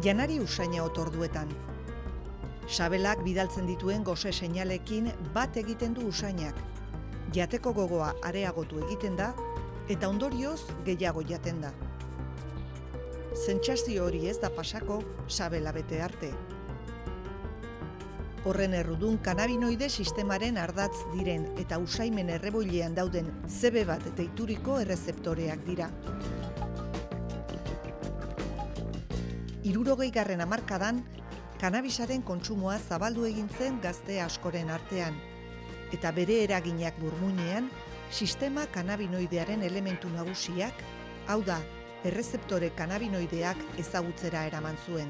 janari usaina otorduetan. Sabelak bidaltzen dituen gose seinalekin bat egiten du usainak. Jateko gogoa areagotu egiten da eta ondorioz gehiago jaten da. Sentsazio hori ez da pasako sabela bete arte. Horren errudun kanabinoide sistemaren ardatz diren eta usaimen erreboilean dauden CB1 deituriko errezeptoreak dira. 60. hamarkadan kanabisaren kontsumoa zabaldu egin zen gazte askoren artean, eta bere eraginak burmuinean sistema kanabinoidearen elementu nagusiak, hau da, errezeptore kanabinoideak ezagutzera eraman zuen.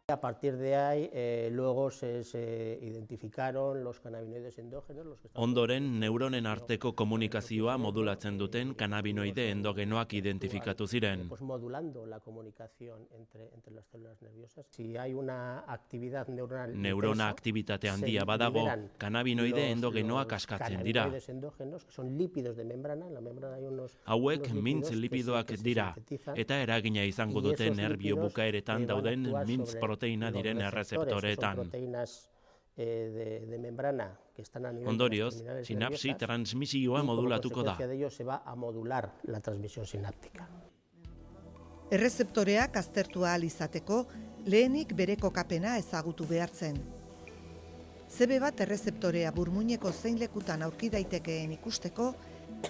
A partir de ahí, luego se identificaron los cannabinoides endógenos. Ondoren, neuronen arteko komunikazioa modulatzen duten kanabinoide endogenoak identifikatu ziren. Modulando la comunicación entre las células nerviosas. Si hay una actividad neuronal neurona aktibitate handia badago, kanabinoide endogenoak askatzen dira. Hauek mintz lipidoak dira, eta eragina izango dute nerbio bukaeretan dauden mintz proteina diren errezeptoreetan. Ondorioz, sinapsi transmisioa modulatuko da. Errezeptoreak aztertu ahal izateko, lehenik bere kokapena ezagutu behar zen. CB1 errezeptorea burmuineko zein lekutan aurki daitekeen ikusteko,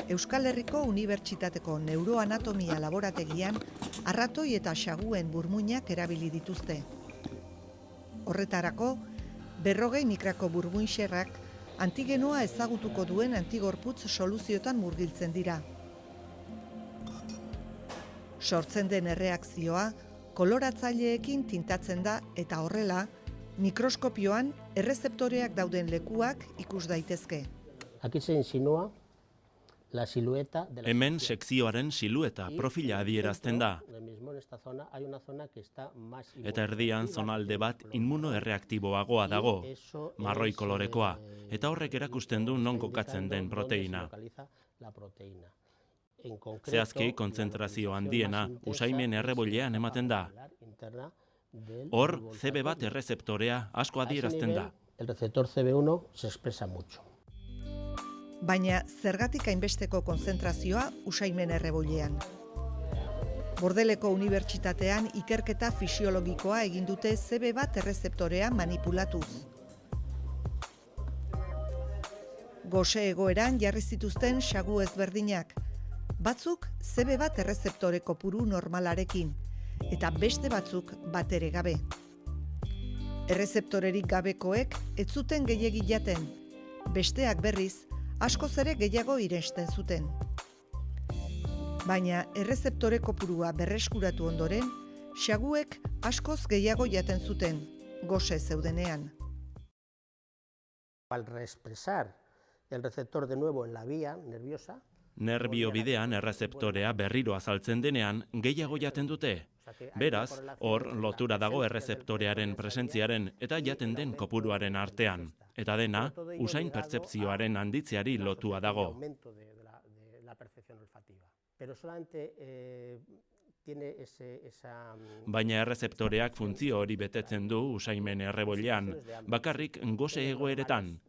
Euskal Herriko Unibertsitateko Neuroanatomia Laborategian arratoi eta xaguen burmuinak erabili dituzte. Horretarako, 40 mikrako burmuinxerrak antigenoa ezagutuko duen antigorputz soluziotan murgiltzen dira. Sortzen den erreakzioa koloratzaileekin tintatzen da eta horrela, mikroskopioan errezeptoreak dauden lekuak ikus daitezke. Aquí se insinúa hemen sekzioaren silueta profila adierazten da. Eta erdian zonalde bat inmunoerreaktiboagoa dago, marroi kolorekoa, eta horrek erakusten du non kokatzen den proteina. Zehazki, kontzentrazio handiena usaimen erreboilean ematen da. Hor, CB1 errezeptorea asko adierazten da. El receptor CB1 se expresa mucho. Baina zergatik hainbesteko konzentrazioa usaimen erreboilean. Bordeleko Unibertsitatean ikerketa fisiologikoa egin dute CB1 errezeptorea manipulatuz. Gose egoeran jarri zituzten xagu ezberdinak, batzuk CB1 errezeptore kopuru normalarekin, eta beste batzuk batere gabe. Errezeptorerik gabekoek ez zuten gehiegi jaten, besteak berriz, askoz ere gehiago irensten zuten. Baina errezeptore kopurua berreskuratu ondoren, xaguek askoz gehiago jaten zuten, gose zeudenean. Al reexpresar el receptor de nuevo en la vía nerviosa, nerbio bidean errezeptorea berriro azaltzen denean gehiago jaten dute. Beraz, hor lotura dago errezeptorearen presentziaren eta jaten den kopuruaren artean. Eta dena, usain pertzepzioaren handitzeari lotua dago. Baina errezeptoreak funtzio hori betetzen du usaimen erreboilean, bakarrik gose egoeretan.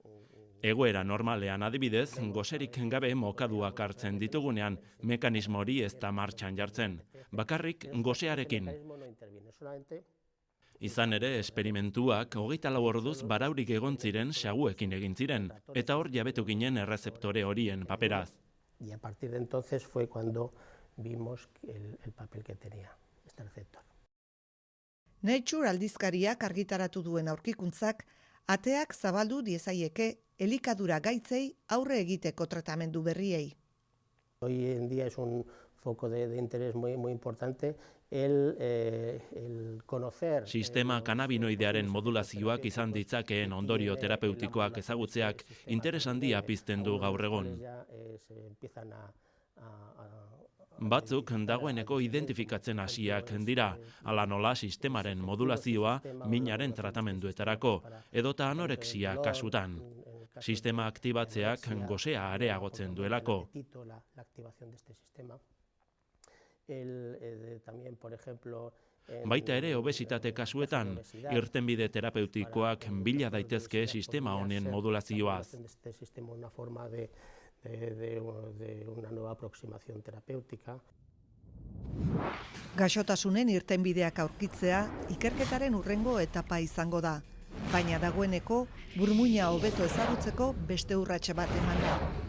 Egoera normalean adibidez, goserik gabe mokaduak hartzen ditugunean, mekanismo hori ez da martxan jartzen, bakarrik gosearekin. Izan ere, esperimentuak 24 orduz baraurik egon ziren xaguekin egin ziren, eta hor jabetu ginen errezeptore horien paperaz. Y a partir de entonces fue cuando vimos el papel que tenía este receptor. Nature aldizkariak argitaratu duen aurkikuntzak ateak zabaldu diezaieke elikadura gaitzei aurre egiteko tratamendu berriei. Hoy en día es un foco de interés muy importante el conocer... Sistema kanabinoidearen modulazioak izan ditzakeen ondorio terapeutikoak ezagutzeak interes handia pizten du gaur egun. Batzuk dagoeneko identifikatzen hasiak dira, hala nola sistemaren modulazioa minaren tratamenduetarako, edota anorexia kasutan. Sistema aktibatzeak gosea areagotzen duelako. También, por ejemplo, Baita ere obesitate kasuetan, irtenbide terapeutikoak bila daitezke sistema honen modulazioaz. Este sistema una forma de una nueva aproximación terapéutica. Gaixotasunen irtenbideak aurkitzea ikerketaren hurrengo etapa izango da, baina dagoeneko burmuina hobeto ezagutzeko beste urratse bat eman da.